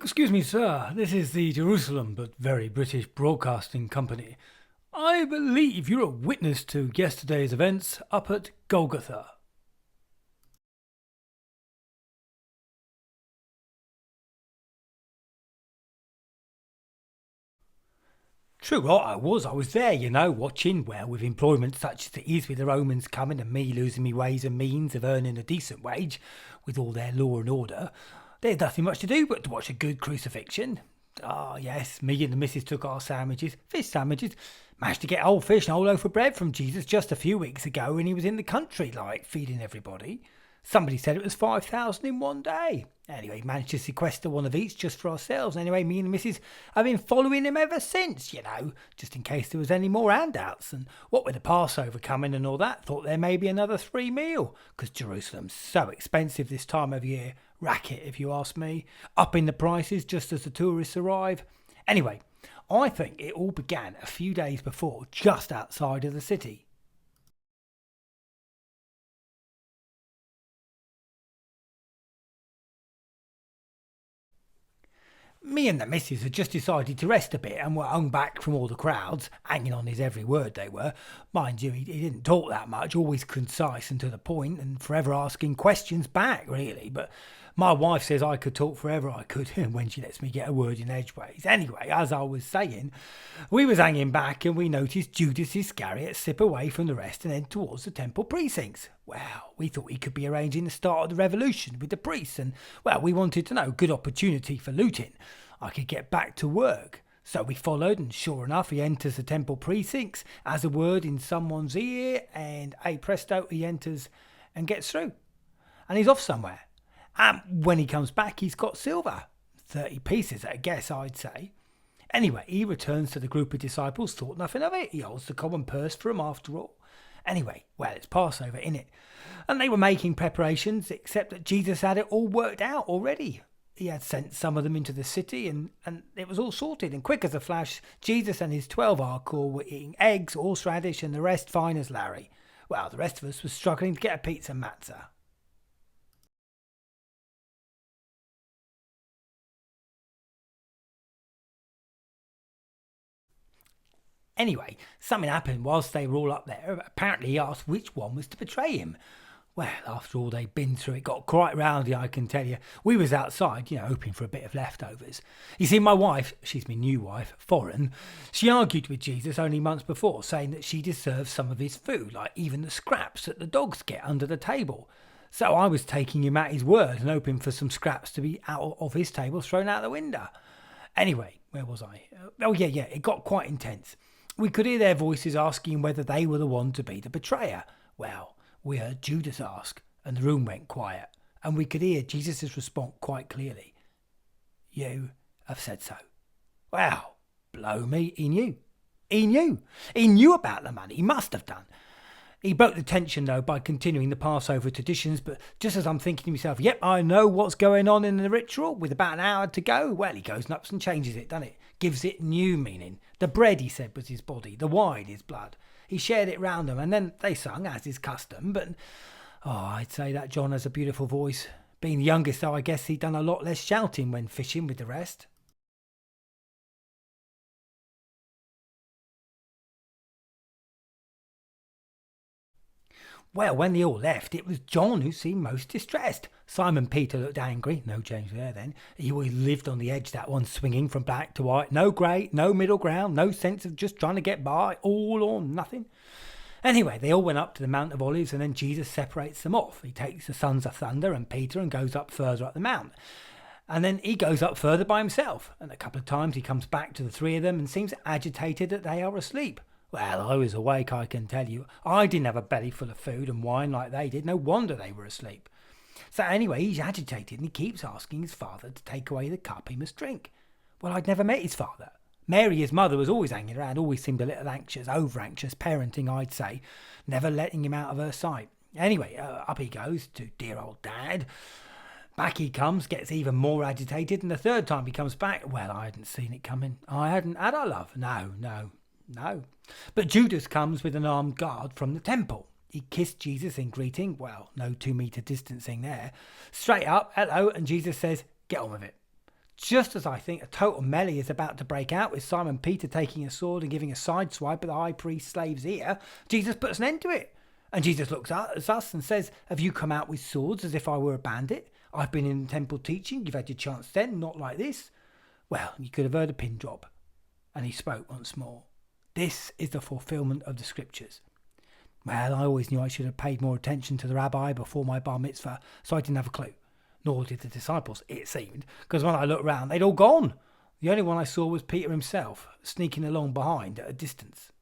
Excuse me, sir. This is the Jerusalem but very British Broadcasting Company. I believe you're a witness to yesterday's events up at Golgotha. True, right, I was. I was there, watching, well, with employment such as it is with the Romans coming and me losing me ways and means of earning a decent wage with all their law and order. There's nothing much to do but to watch a good crucifixion. Ah, yes, me and the missus took our sandwiches, fish sandwiches. Managed to get whole fish and a whole loaf of bread from Jesus just a few weeks ago when he was in the country, feeding everybody. Somebody said it was 5,000 in one day. Anyway, managed to sequester one of each just for ourselves. Anyway, me and the missus have been following him ever since, just in case there was any more handouts. And what with the Passover coming and all that, thought there may be another 3 meal, because Jerusalem's so expensive this time of year. Racket, if you ask me. Upping the prices just as the tourists arrive. Anyway, I think it all began a few days before, just outside of the city. Me and the missus had just decided to rest a bit and were hung back from all the crowds, hanging on his every word they were. Mind you, he didn't talk that much, always concise and to the point, and forever asking questions back, really. But my wife says I could talk forever I could when she lets me get a word in edgeways. Anyway, as I was saying, we was hanging back and we noticed Judas Iscariot slip away from the rest and head towards the temple precincts. Well, we thought he could be arranging the start of the revolution with the priests and, well, we wanted to know, good opportunity for looting. I could get back to work. So we followed, and sure enough, he enters the temple precincts, has a word in someone's ear, and hey presto, he enters and gets through. And he's off somewhere. And when he comes back, he's got silver. 30 pieces, I guess I'd say. Anyway, he returns to the group of disciples, thought nothing of it. He holds the common purse for them after all. Anyway, well, it's Passover, innit? And they were making preparations, except that Jesus had it all worked out already. He had sent some of them into the city and it was all sorted. And quick as a flash, Jesus and his 12 hardcore were eating eggs, horseradish, and the rest fine as Larry. Well, the rest of us were struggling to get a pizza matzah. Anyway, something happened whilst they were all up there. Apparently he asked which one was to betray him. Well, after all they'd been through, it got quite rowdy, I can tell you. We was outside, hoping for a bit of leftovers. You see, my wife, she's my new wife, foreign, she argued with Jesus only months before, saying that she deserved some of his food, like even the scraps that the dogs get under the table. So I was taking him at his word and hoping for some scraps to be out of his table thrown out the window. Anyway, where was I? Oh, yeah, it got quite intense. We could hear their voices asking whether they were the one to be the betrayer. Well, we heard Judas ask, and the room went quiet, and we could hear Jesus' response quite clearly. You have said so. Well, blow me, he knew. He knew. He knew about the money. He must have done. He broke the tension, though, by continuing the Passover traditions, but just as I'm thinking to myself, yep, I know what's going on in the ritual, with about an hour to go, well, he goes nuts and changes it, doesn't it? Gives it new meaning. The bread, he said, was his body, the wine, his blood. He shared it round them, and then they sung, as is custom, but, I'd say that John has a beautiful voice. Being the youngest, though, I guess he'd done a lot less shouting when fishing with the rest. Well, when they all left, it was John who seemed most distressed. Simon Peter looked angry. No change there then. He always lived on the edge, that one, swinging from black to white. No grey, no middle ground, no sense of just trying to get by, all or nothing. Anyway, they all went up to the Mount of Olives, and then Jesus separates them off. He takes the sons of thunder and Peter and goes up further up the mount. And then he goes up further by himself. And a couple of times he comes back to the three of them and seems agitated that they are asleep. Well, I was awake, I can tell you. I didn't have a belly full of food and wine like they did. No wonder they were asleep. So anyway, he's agitated and he keeps asking his father to take away the cup he must drink. Well, I'd never met his father. Mary, his mother, was always hanging around, always seemed a little anxious, over-anxious, parenting, I'd say, never letting him out of her sight. Anyway, up he goes to dear old Dad. Back he comes, gets even more agitated, and the third time he comes back, well, I hadn't seen it coming. I hadn't, had I, love? No. But Judas comes with an armed guard from the temple. He kissed Jesus in greeting. Well, no 2 metre distancing there. Straight up, hello, and Jesus says, get on with it. Just as I think a total melee is about to break out with Simon Peter taking a sword and giving a side swipe at the high priest's slave's ear, Jesus puts an end to it. And Jesus looks at us and says, "Have you come out with swords as if I were a bandit? I've been in the temple teaching. You've had your chance then, not like this." Well, you could have heard a pin drop. And he spoke once more. "This is the fulfillment of the scriptures." Well, I always knew I should have paid more attention to the rabbi before my bar mitzvah, so I didn't have a clue. Nor did the disciples, it seemed, because when I looked round, they'd all gone. The only one I saw was Peter himself, sneaking along behind at a distance.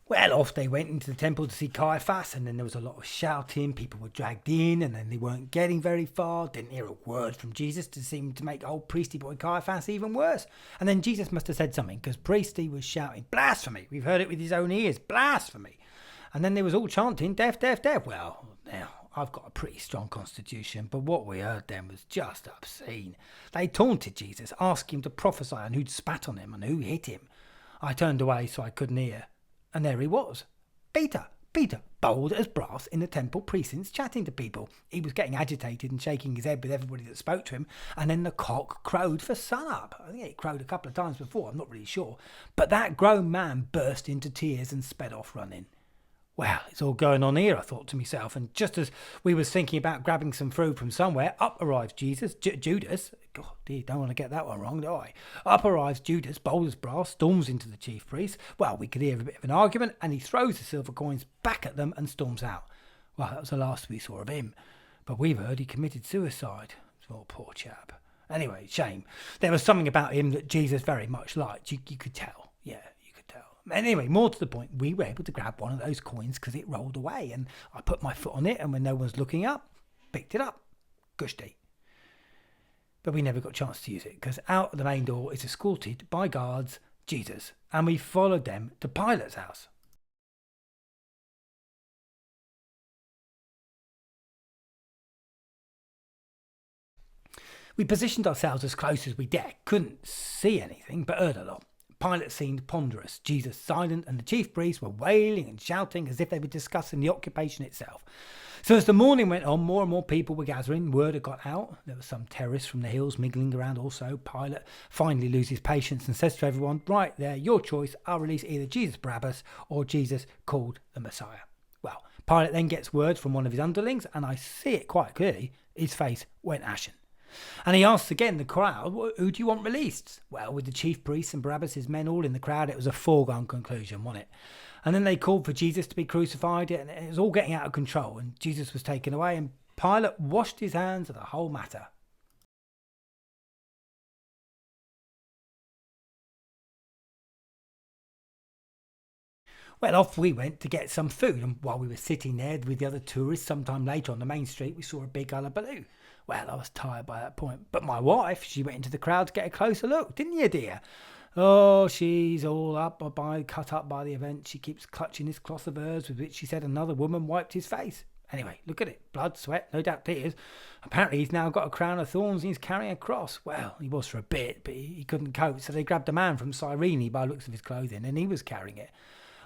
Well, off they went into the temple to see Caiaphas, and then there was a lot of shouting. People were dragged in, and then they weren't getting very far. Didn't hear a word from Jesus to seem to make old priesty boy Caiaphas even worse. And then Jesus must have said something, because priesty was shouting, "Blasphemy! We've heard it with his own ears. Blasphemy!" And then they was all chanting, "Death, death, death." Well, now, I've got a pretty strong constitution, but what we heard then was just obscene. They taunted Jesus, asking him to prophesy on who'd spat on him and who hit him. I turned away so I couldn't hear. And there he was. Peter, bold as brass in the temple precincts, chatting to people. He was getting agitated and shaking his head with everybody that spoke to him. And then the cock crowed for sunup. I think it crowed a couple of times before, I'm not really sure. But that grown man burst into tears and sped off running. Well, it's all going on here, I thought to myself, and just as we was thinking about grabbing some food from somewhere, up arrives Judas. God, dear, don't want to get that one wrong, do I? Up arrives Judas, bold as brass, storms into the chief priest. Well, we could hear a bit of an argument, and he throws the silver coins back at them and storms out. Well, that was the last we saw of him. But we've heard he committed suicide. Oh, poor chap. Anyway, shame. There was something about him that Jesus very much liked. You could tell. Yeah. Anyway, more to the point, we were able to grab one of those coins because it rolled away, and I put my foot on it, and when no one's looking up, picked it up. Gushti. But we never got a chance to use it because out the main door is escorted by guards, Jesus, and we followed them to Pilate's house. We positioned ourselves as close as we dared, couldn't see anything, but heard a lot. Pilate seemed ponderous, Jesus silent, and the chief priests were wailing and shouting as if they were discussing the occupation itself. So as the morning went on, more and more people were gathering. Word had got out. There were some terrorists from the hills mingling around also. Pilate finally loses patience and says to everyone, "Right there, your choice. I'll release either Jesus Barabbas or Jesus called the Messiah." Well, Pilate then gets word from one of his underlings, and I see it quite clearly. His face went ashen. And he asks again the crowd, "Who do you want released?" Well, with the chief priests and Barabbas' men all in the crowd, it was a foregone conclusion, wasn't it? And then they called for Jesus to be crucified, and it was all getting out of control, and Jesus was taken away, and Pilate washed his hands of the whole matter. Well, off we went to get some food, and while we were sitting there with the other tourists, sometime later on the main street, we saw a big hullabaloo. Well, I was tired by that point, but my wife, she went into the crowd to get a closer look, didn't you, dear? Oh, she's all cut up by the event. She keeps clutching this cloth of hers with which she said another woman wiped his face. Anyway, look at it. Blood, sweat, no doubt tears. Apparently he's now got a crown of thorns and he's carrying a cross. Well, he was for a bit, but he couldn't cope, so they grabbed a man from Cyrene by the looks of his clothing, and he was carrying it.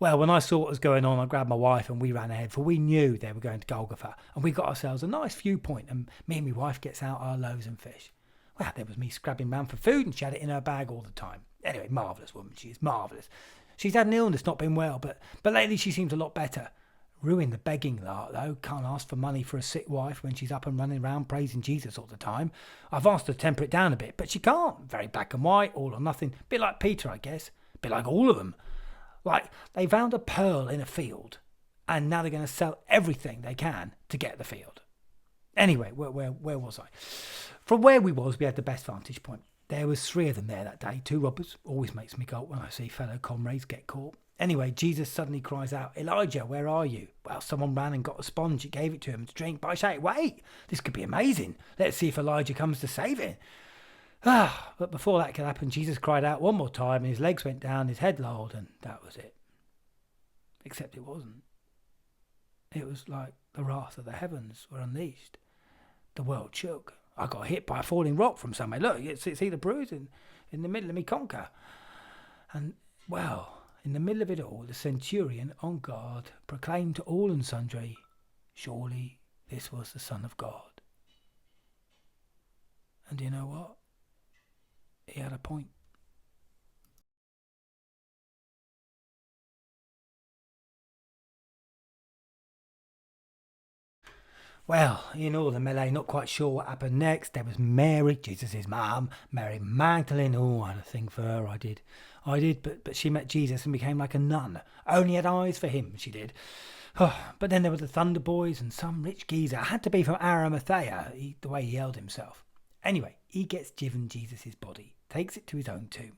Well, when I saw what was going on, I grabbed my wife and we ran ahead, for we knew they were going to Golgotha, and we got ourselves a nice viewpoint, and me and my wife gets out our loaves and fish. Well, there was me scrabbing round for food, and she had it in her bag all the time. Anyway, marvellous woman, she is marvellous. She's had an illness, not been well, but lately she seems a lot better. Ruin the begging lot, though. Can't ask for money for a sick wife when she's up and running around praising Jesus all the time. I've asked her to temper it down a bit, but she can't. Very black and white, all or nothing. Bit like Peter, I guess. Bit like all of them. Like, they found a pearl in a field, and now they're going to sell everything they can to get the field. Anyway, where was I? From where we was, we had the best vantage point. There was 3 of them there that day, 2 robbers. Always makes me gulp when I see fellow comrades get caught. Anyway, Jesus suddenly cries out, "Elijah, where are you?" Well, someone ran and got a sponge. It gave it to him to drink. But I say, wait, this could be amazing. Let's see if Elijah comes to save it. But before that could happen, Jesus cried out one more time, and his legs went down, his head lowered, and that was it. Except it wasn't. It was like the wrath of the heavens were unleashed. The world shook. I got hit by a falling rock from somewhere. Look, see the bruise in the middle of me conker. And, well, in the middle of it all, the centurion on guard proclaimed to all and sundry, surely this was the Son of God. And you know what? He had a point. Well, in all the melee, not quite sure what happened next. There was Mary, Jesus' mum, Mary Magdalene. Oh, I had a thing for her, I did. But she met Jesus and became like a nun. Only had eyes for him, she did. Oh, but then there were the Thunder Boys and some rich geezer. Had to be from Arimathea, the way he held himself. Anyway, he gets given Jesus' body, takes it to his own tomb.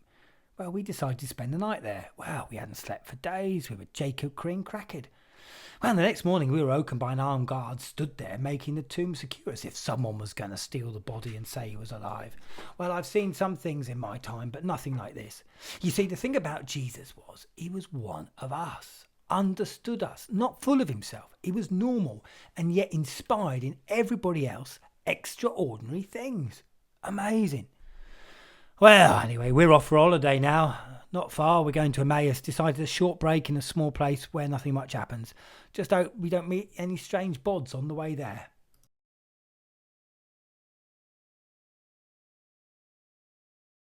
Well, we decided to spend the night there. Well, we hadn't slept for days. We were Jacob Crean crackered. Well, the next morning we were woken by an armed guard stood there making the tomb secure as if someone was going to steal the body and say he was alive. Well, I've seen some things in my time, but nothing like this. You see, the thing about Jesus was he was one of us, understood us, not full of himself. He was normal and yet inspired in everybody else extraordinary things. Amazing. Well, anyway, we're off for holiday now. Not far, we're going to Emmaus. Decided a short break in a small place where nothing much happens. Just hope we don't meet any strange bods on the way there.